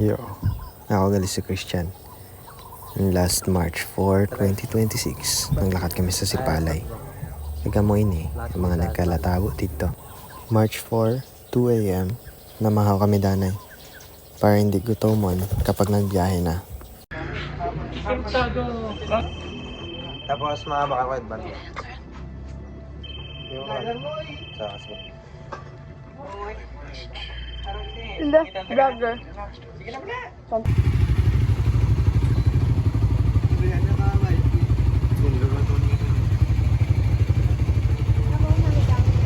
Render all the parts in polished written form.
Yo, ako gali si Christian. Last March 4, 2026, naglakad kami sa Sipalay. Nagamoy ni, yung mga nagkalatabo dito. March 4, 2 a.m., namahaw kami danay. Para hindi gutomon kapag nagbiyahe na. Tapos makabaka ko ba? Hindi, vlogger.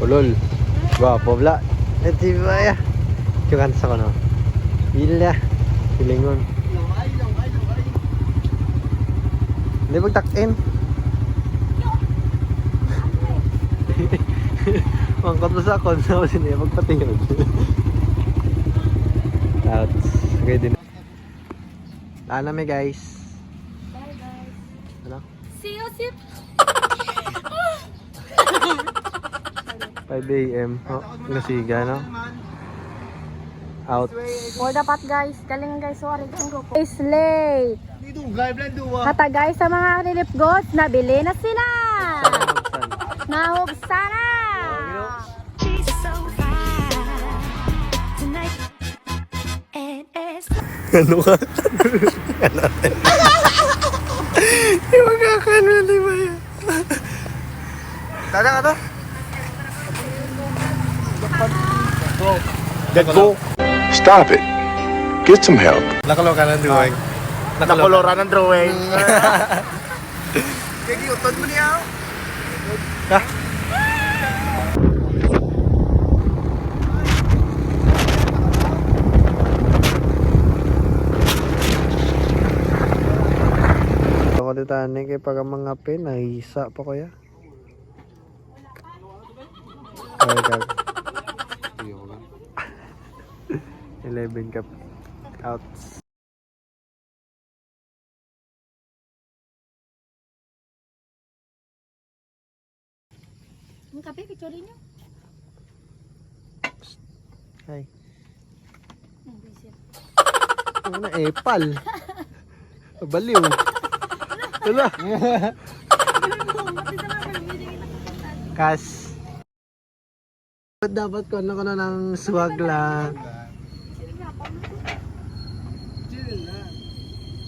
Ulol, gwapo bla. Iti ba ya? Cuman sa kono. Bila, pilingon. Hindi magtak-in. Mangkot mo sa kon sa sini magpatingin. Out. Okay din. Ano mi guys? Bye guys. Ano? See you soon. 5 a.m. Oh, nasiga no? Out. For dapat guys, galing guys, sorry ang grupo. Guys, late. Hata guys sa mga lilip goats, nabili na sila. Nahog sana. Ano ka? Di magkakano na di ba yan? Tada ka to? Get go! Stop it. Get some help. Nakaloka ng drawing. Nakolora ng drawing. Kaya utod mo niya. Ha? Ako ditani kay pag mga pin, nahisa pa kuya. Ay, kag. 11 cup out. Ang kape, picture niyo. Hi. Ang visit. Ano na, epal. Baliw. Wala. Kas. Dapat ko na ng swag lang.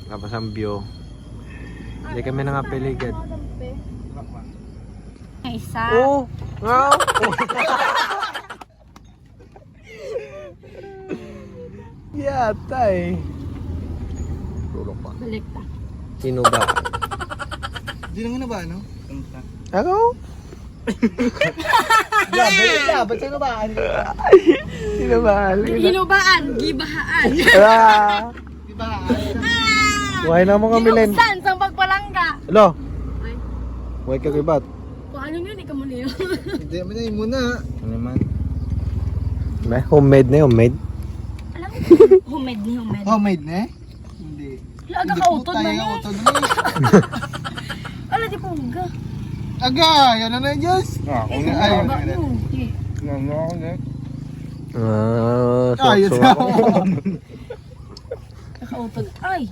Tapos ang view. Hindi kami nangapiligad. Isa. Oh! Wow! Yata eh. Tulog pa. Balik pa. Sino ba? Di na nga na ba, no? Ako? Ba't sino ba? Sino ba? Hinubaan, gibahaan. Ah! Why na mo kami len? Ginusan sa pagpalangga. Hello? Ay, Why ka kibat? kung ano yun, ikaw mo niyo. Hindi mo na yun muna. Ano naman? May homemade na homemade. Alam mo, homemade ni homemade. Homemade na eh? Hindi. Laga ka utod na Tayo eh. utod na eh. Ala, di po hangga. Aga! Yan na na yung Diyos! Ay, Ay, ba mo? ayos So, na. Kakautod. Ay!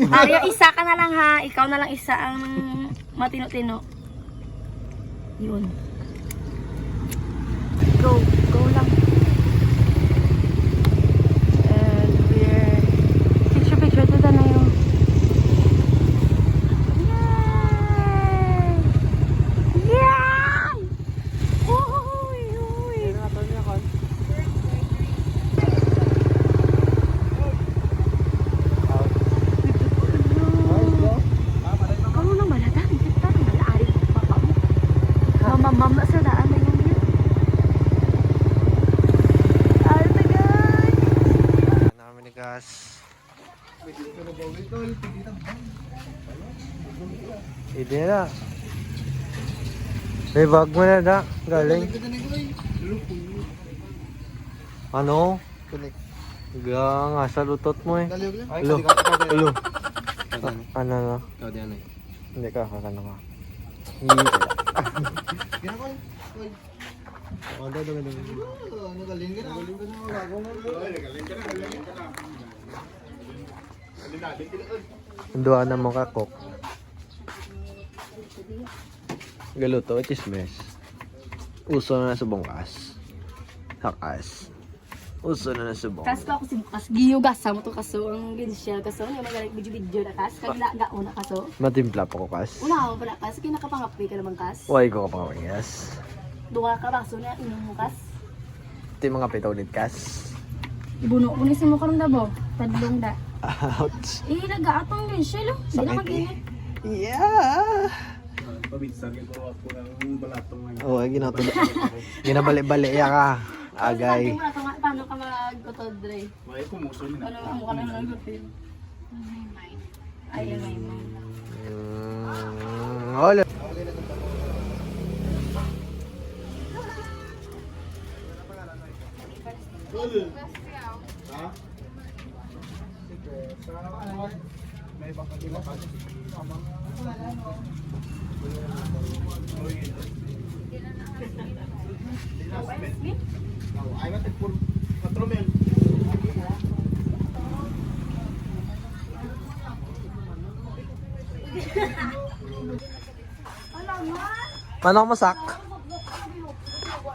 Mario, isa ka na lang ha. Ikaw na lang isa ang matino-tino. Yun. Go. Go lang. And we're picture to na yung yay! Yay! Uy! Uy! Kamu nang balata, kita nang balaari papa mo. Mamamam na sa daan na yung yun. Arte guys! namin ni gas. Hindi na. May bag mo na da. Galing. Ano? Gang, asa lutot mo eh. Alo. Alo. Ano na? Hindi ka, kakano ka. Ano galing ka na? Galing ka na. Duha na mo ka cook. Galuto, chismes. Uso na sa bungkas. Hakas. Uso na sa bungkas. Kas ko ako si Bukas. Giyugas sa mo to kaso. Ang ginsyel kaso. Yung magaling video na kas. Kaglaga una kaso. Matimpla pa ko kas. Una ako pala kas. Kaya nakapangapoy ka naman kas. Huwag ko kapangapangyas. Duha ka baso na inom mo kas. Ito yung mga pitaw ulit kas. Ibuno ko ni si mo karong dabo. Tadlong da. Ouch. Ilaga atong ginsyel. Hindi na Sakit mag-init. Yeah. Oo, ginato. Ginabali-bali ya ka. Agay. Paano ka mag-utod, Dre? Paano mo ka na nag-utod? Ay, may Hola. Manok masak.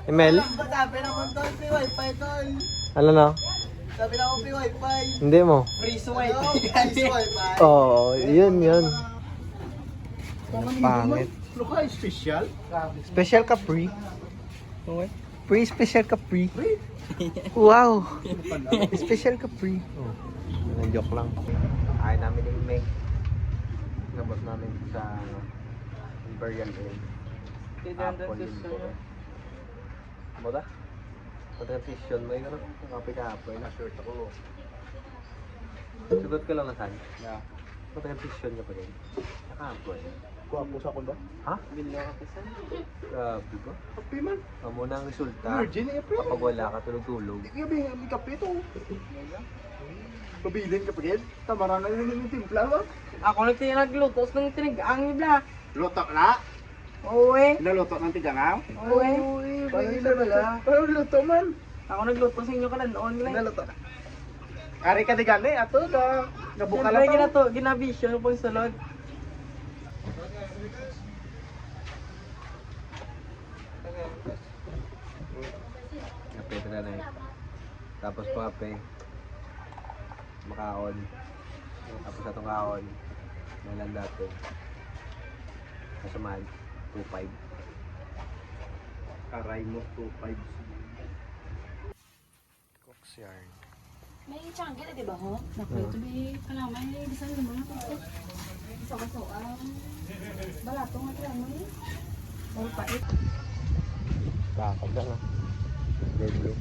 Emel? Sabi naman tol, may wifi tol. Ano na? Sabi na ako may wifi. Hindi mo. Free wifi. Free wifi. Oo, yun. Pangit. Ano ka, special? Special ka free. Free special ka free. Wow. Special ka free. Oh. Joke lang. Ay namin yung Meg. Nabot namin sa Imperial Ale. Apple yun po. Mo da? Pagka-session mo yun, kape-kape. Na-short ako. Sugot ka lang na saan? Yeah. Pagka-session ka pa rin. Naka-apple. Kuha po sa kundo? Ha? Bilo ka pa saan? Grabe ba? Kape man. Amo na ang resulta. Virgin eh, pre. Kapag wala ka tulog-tulog. Gabi, may kape to. Pabilin ka pa rin. Tamaran na yun yung timpla ba? Ako na tinaglutos ng tinigang nila. Luto na? Uwe. Naluto ng tigangaw? Uwe. Pagila bala. Pero luto man. Ako nagluto sa inyo ka na noon lang. Naluto na. Ari ka di gani, ato na. Nabuka Siyempre, lang to. ginabisyo po yung sulod. Kape na na eh. Tapos pa kape. Makaon. Tapos na itong kaon. Nailan dati. Kasamahan. 2.5. Aray mo, 2.5. Cook's yarn. May changgit, di ba ho? Naku, ito ba kalamay, bisa rin mga kasi. Isa-kaso, balatong at yan mo eh. All pait. Bakit na no? Color blue.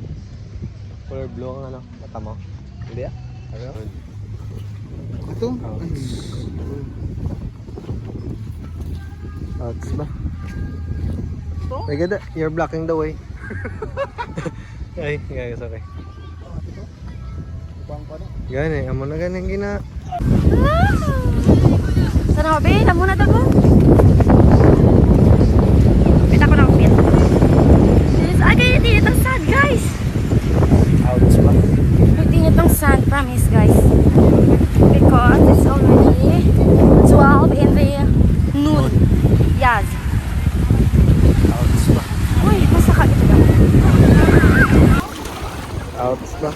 Color blue ang ano? Mata mo? Hindi ah? Ano? Ito? Outs ba? Ay ganda, you're blocking the way. Ay, guys, okay. Gani, amo na ganing gina. Sana be, namo na dago. Kita ko na upit. This agay dito tong sand, guys. Outs ba? Dito tong sand, promise, guys. Because it's already 12 in the noon. Yes. Outs ba? Uy, masaka ito daw. Outs ba?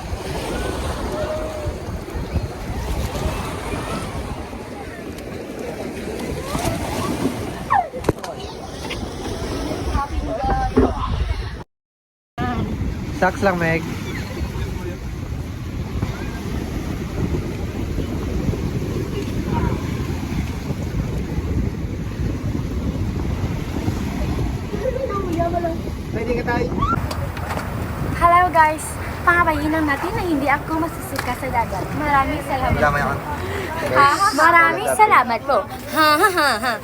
Saks lang, Meg. Pwede ka tayo. Hello guys, pangabayinan natin na hindi ako masusuka sa dagat. Maraming salamat. Maraming salamat po. Ha ha ha ha.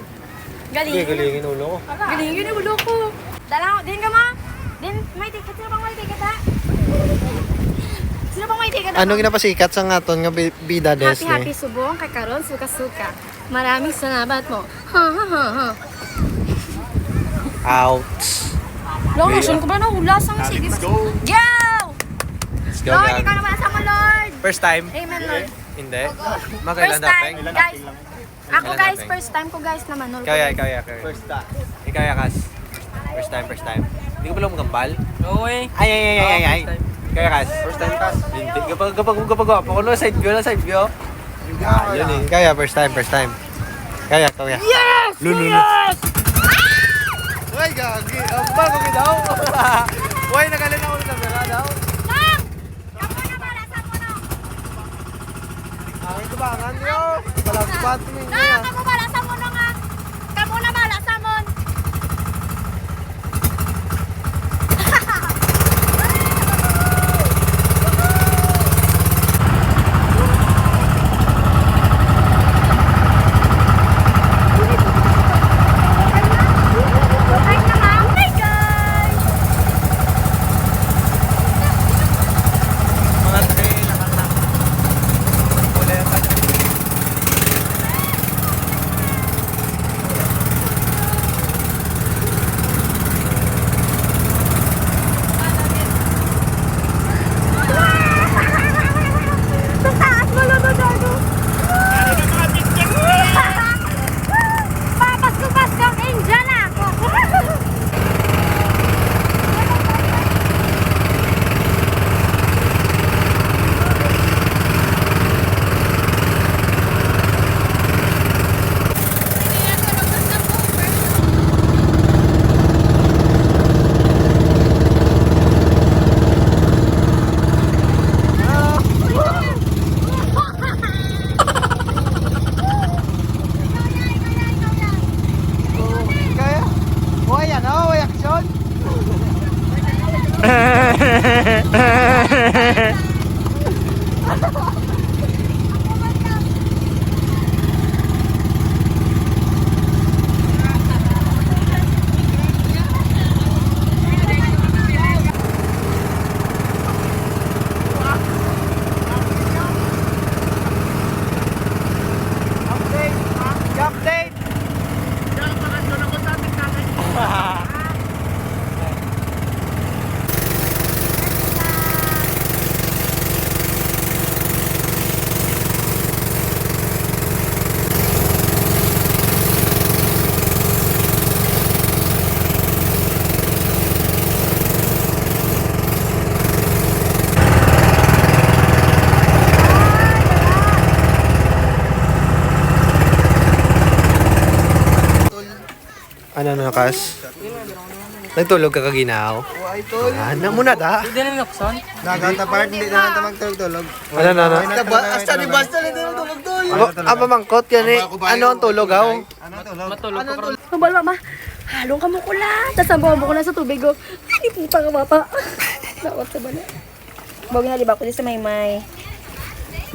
Galing. Galingin ulo ko. Galing yung ulo ko. Dala, din ka ma? Din, may ticket. Sino bang may ticket ha? Sino bang may ticket? Ano ginapasikat sa ngaton nga bida des Happy happy subong kay karon suka-suka. Maraming salamat mo. Ha ha ha ha. Outs. Lotion ko ba na ulas ang sige. Go! Let's go, Lord, gang. ikaw naman sa mo, Lord. First time. Amen, Lord. Hindi. First Magkailan time, guys. Ako Kailan guys, dating? first time ko guys na manol. Kaya. First time. Ikaw, Kas. First time. Hindi ko pala magambal. Oo eh. Ay. Kaya, Kas. First time, Kas. Hindi. Kapag ako no, side view. Yun eh. Kaya, first time. Kaya. Yes! Lulu. Yes! Uy, gagi. Ang bago ko daw. Uy, nagalin ako ng camera daw. Lang! Kamu na malasan mo na. Ang ito ba? Ang ano? Palagpat mo yun. Lang! Kamu malasan mo na nga. Kamu na malasan mo. Ay, nakamay guys! Mga trail, nakata. Uli ang kanya. Sa taas mo lang doon, Dago. Papas kang angel ako. Kaya? Uy, ano? Uy, action? Update! Ano na, Kas? Nagtulog ka kaginaw? Ano mo na da? Hindi na nuksan. Naganta part, hindi na natin magtulog. Ano? Basta ni Basta hindi na tulog doon. Ang pamangkot yan eh. Ano ang tulog aw? Matulog ko rin. Tumbal mama. Halong ka mo kula. Tapos ang mo ko na sa tubig ko. Ay, puta ka bata. Lawat sa bala. Bagay na liba ko din sa maymay.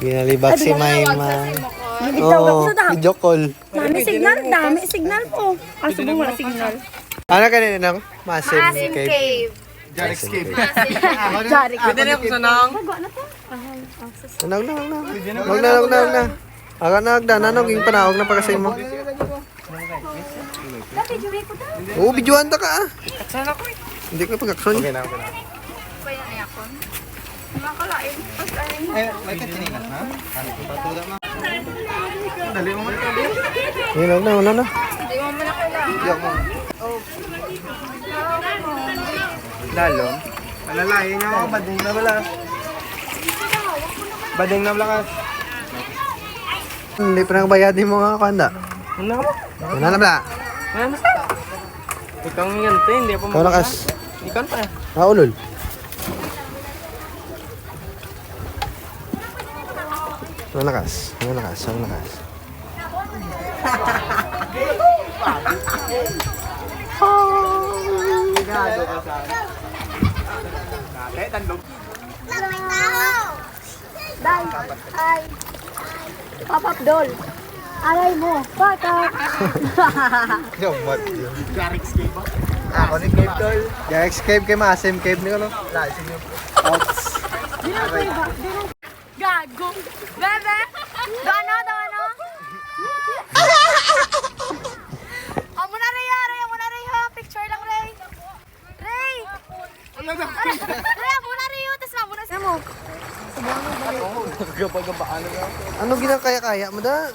Ginalibak si Mayma. Bibitaw ka ko sa dami. Video call. Dami signal po. Aso mo wala signal. Ano kanina nang? Masim Asim Cave. Cave. Jarek's Cave. Jari ka. Pwede na ako sanang. Magawa na to. Wag na. Aga na agda nanog yung panawag na pagkasay mo. Dati, juri ko daw. Oo, videoan ta ka ah. Sana ko eh. Hindi ko pag-action. Kaya na yakon. Nakakalain. May katinilas na? Dali mo man. Yun, wala na. Hindi mo muna kailangan. Lalo. Malalayin niya ako. Bading na wala. Bading na wala. Hindi pa nakabayadin mo nga kanda. Ano ka mo? Wala na ba? Ano sa? Ikaw ang yan to, hindi pa Ikaw na, Kas. Ikaw pa. Ulol. Ano na, Kas? Sigado ka sa akin. Dai. Ay. Papap doll. Aray mo. Bata. Yung what yun? Jarek's Cave ba? Ako ni Cave Tol. Jarek's Cave kay Masim Cave ni ko no? Lasin yung Gago. Bebe. Dono. Amo na Ray. Picture lang, Ray. Ray. Ray, amo na Ray. Tas amo na sa mo. gabagabaan na Ano ginakaya-kaya mo da?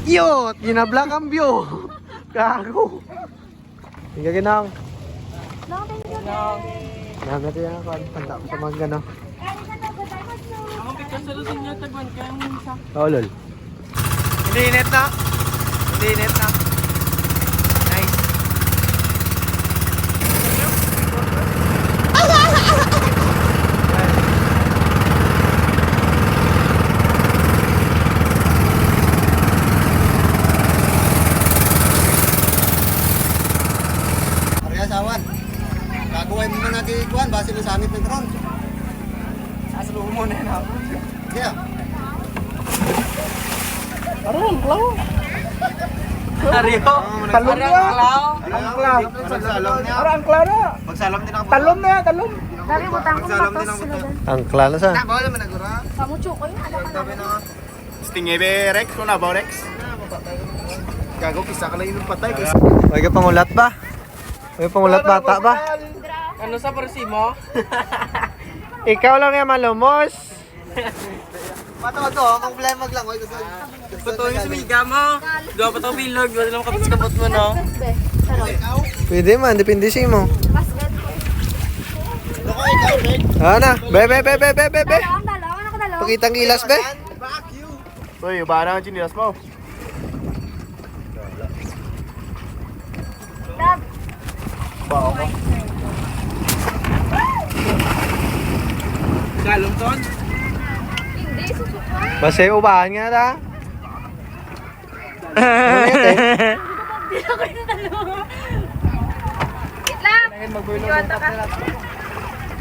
Yot! Ginablock ang view! Gago! Hindi ginang. No, thank you. Namin natin yan ako. Tanda ko sa mga gano. Ako picture sa lusin niya, tagwan kaya mo isa. Oo, lol. Hindi init na. Hindi init na. Nice. Parehas awan. Gagawin mo na nagikuan base ng sangit ng drone. Aslo mo na na. Yeah. Ario. Talon niya. Angkla. Ang klaro. Pagsalam din ako. Talon na, talon. Dari butang kong patos sila dyan. Ang klalo sa. Bawal naman nagura. Kamu chukoy na. Tabi na. Stingebe Rex, kung nabaw Rex. Gago, kisa ka lang yung patay. May ka pangulat ba? May pangulat bata ba? Ano sa persimo? Ikaw lang yung malumos. Matawa to, kung problema lang ko. Patuloy yung sumiga mo. Dua pa to bilog. Wala lang kapit kapot mo, no? Pwede man, depende sa mo. Basket. Ano? Be. Dalawang, ano ko dalaw? Pakitang gilas, be. Uy, ba na ang chinilas mo? Dab. Galong ton. Hindi, susukan. Basta yung ubahan nga ta. Ano yan, eh? Hindi ako yung dalawa. Wait lang. Iwanta ka.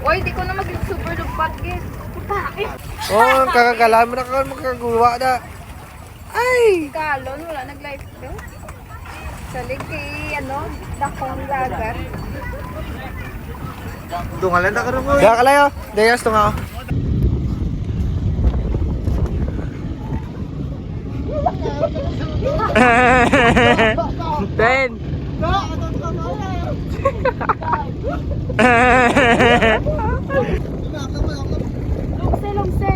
Uy, di ko na mag-super lugpat, guys. Bakit? Oh, kakagalan mo na ka magkagawa na. Ay! Galon, wala nag-life ko. Sa ligi, dakong dagat. Dungalan na karon mo. Kakalayo. Dayas to nga ako. Ten. Lungse.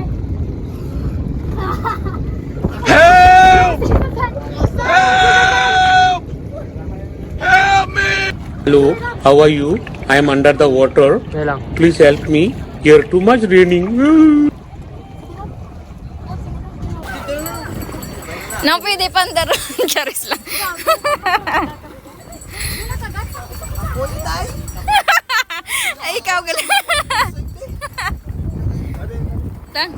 Hello, how are you? I am under the water. Ngayon lang. Please help me. Here too much raining. Nang pwede pandaron. Charis lang. Ay, ikaw galing. Tan.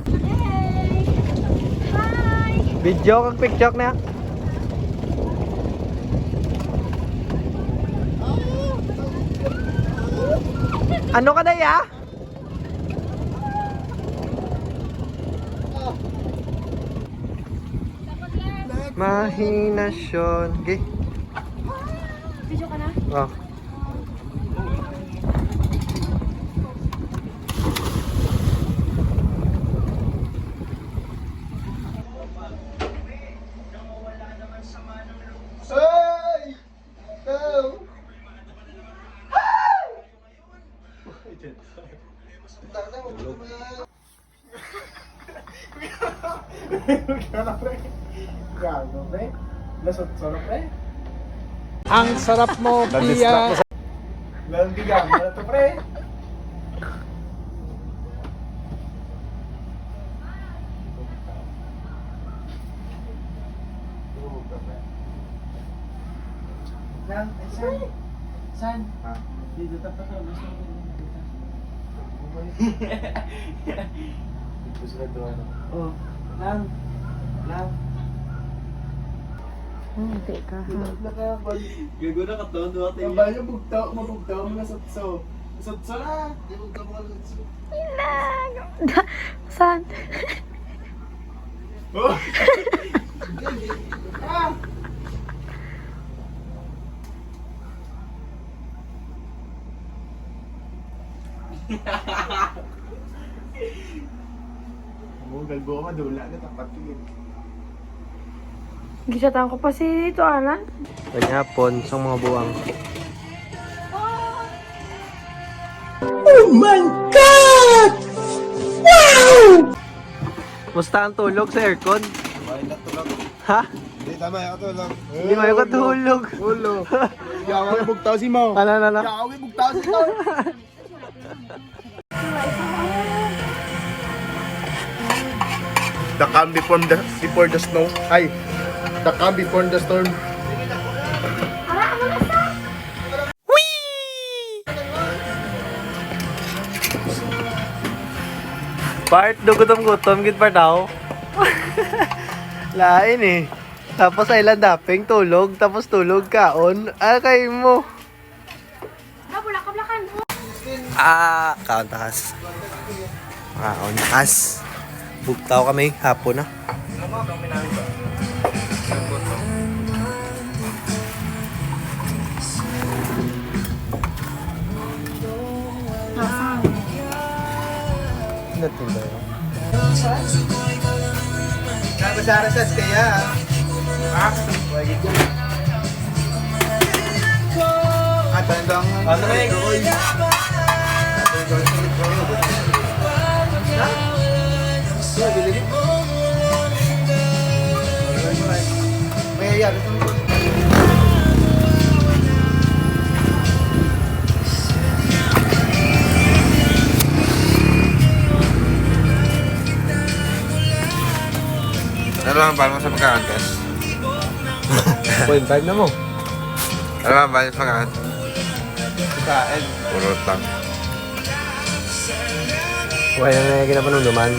Video kag picture na. Ano ka na ya? Mahinasyon. Okay. Video ka na? Oh. Gago, pre. Lasot-solo, pre. Ang sarap mo, Pia. Lalong bigang, ano to, pre? Lang, saan? Saan? Ha? Dito tapat ako. Ito sila to, ano? Oh, lang. Lang. Hindi ka. Gago na ka to. Dua tayo. Ang bayo, mabugtaw mo na sotso. Sotso na! Mabugtaw mo na sotso. Ilang. Saan? Oh! Ah! Mo galbo madula na tapat yun. Gisatan ko pa si dito, Alan. Kanyapon sa mga buwang. Musta ang tulog sa aircon? Ha? Hindi, tama yung katulog. Hindi mo yung katulog. Ulo. Yawa yung bugtaw si Mo. Ano? Yawa yung bugtaw si Mo. The calm before the snow. Ay, the calm before the storm. Part, gutom-gutom, gid pa daw. Lain eh. Tapos ay landaping, tulog, tapos tulog kaon. Kay mo. Kabulak-kablakan. Kaon takas. Kaon takas. Bugtaw kami, hapon na. Natin ba yun? Kabasara sa staya. Ha? Wagit ko. At hanggang... Ano na yun? May yari sa mga. Ano ang bal mo sa pagkakantas? 0.5 na mo. Ano ang bal sa pagkakan? Kain. Purot lang. Wala na yung ginapanunduman.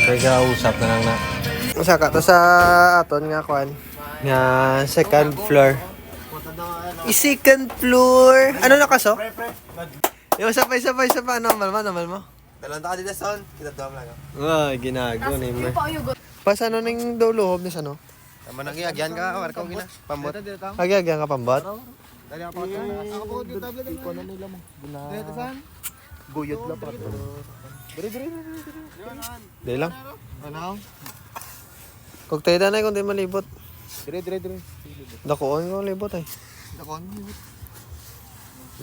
Kaya kausap na lang na. Saka to sa aton nga kwan. Nga second floor. Second floor. Ano na kaso? Yung sabay. Ano namal mo? Dalawang taka dito son. Kita doon lang. Ay, ginago na yun. Pas ano nang daw luhob na sano? Tama nang iagyan ka. War ka gina. Pambot. Agya ka pambot? Dali ako pa. Ako po dito tablet. Iko na nila mo. Dito san? Guyot lang pa. Di lang. Ano? Kung tayo na kung di malibot. Dire. Dakoon ko libot ay. Dakon.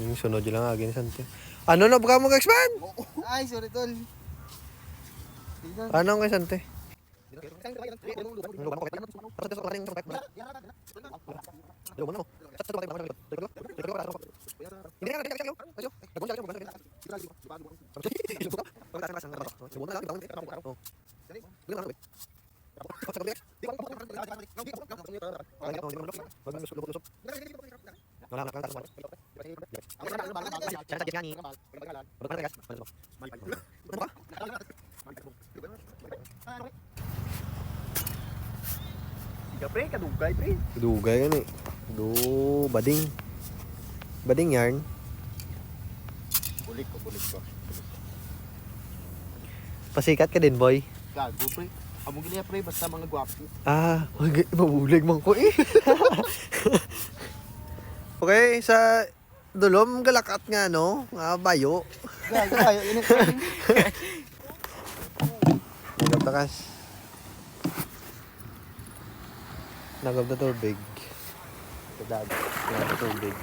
Yung sunod yun lang agin sante. Ano na baka mag-expand? Ay, sorry tol. Ano ang sante? Siga pre, kadugay pre. Dugay kan eh. Bading. Bading yarn. Bulik ko. Pasikat ka din, boy. Gago pre. Amo gini pre, basta mga gwapo. Mabulig man ko eh. Okay, sa dulom galakat nga no, bayo. Gago kayo. Nagab takas. Nagab na tubig. Kadag. Nagab na tubig.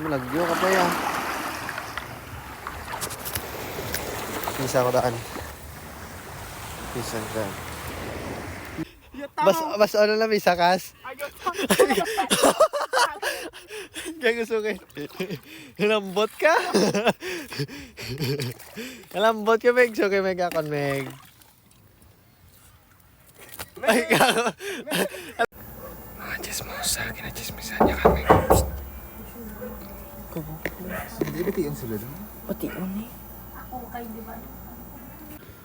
Malagyo ka pa yan. Pisa ko daan. Pisa ko daan. Bas ano na bisa kas? Kaya gusto kayo. Lambot ka? Lambot ka, Meg. So kayo, Meg, akon, Meg. Ay, kako. Mga chismosa. Kinachismisan niya kami. Hindi ba tiyong sila doon?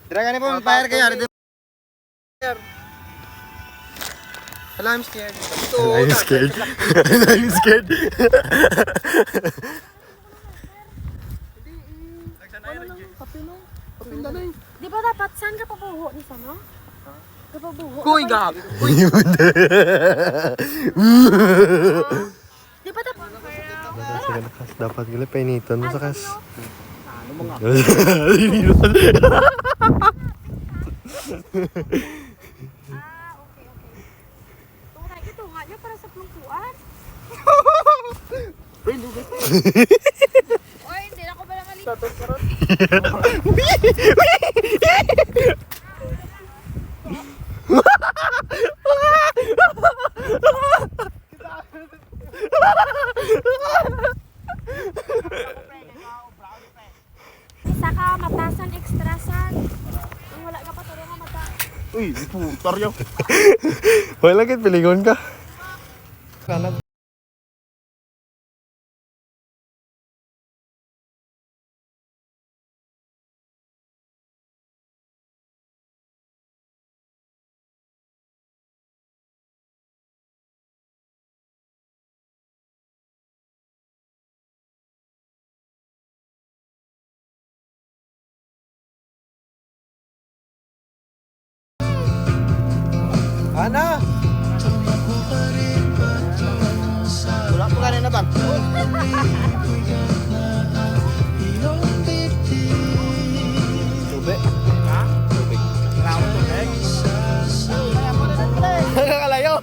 Tira ka ni po, fire kayo. Wala, I'm scared. I'm scared. I'm scared. Di ba dapat saan ka pabuho ni sana? Kapabuho. Kuy, gab! Di ba dapat? Dapat gila painiton mo sa kas. Okay. Tunay ito nga niya para sa plungkuan. Oy, hindi na ako pala mali. Isa ka matasan ekstrasan. Kung wala ka pa turo nga mata. Uy, putar yun. Wala kit pilingon ka. Ana! Wala po kanina ba? Tubig? Ha? Tubig. Kailangan mo tubig? Nakakalayo!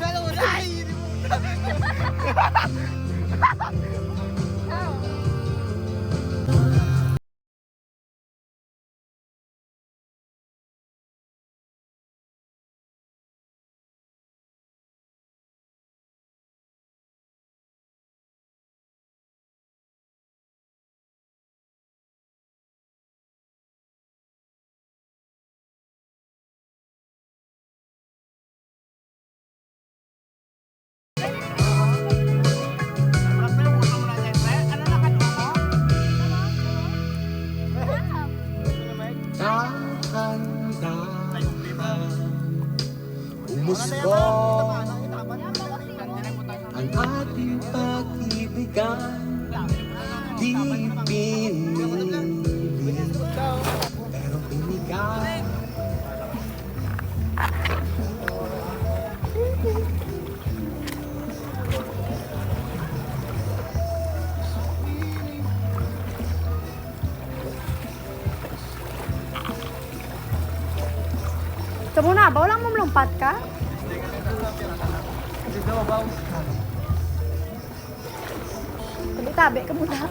Ang ating pag-ibigan di pinili pero binigay. Ito muna, ba walang mamlumpat ka? Tabi-tabi ka muna.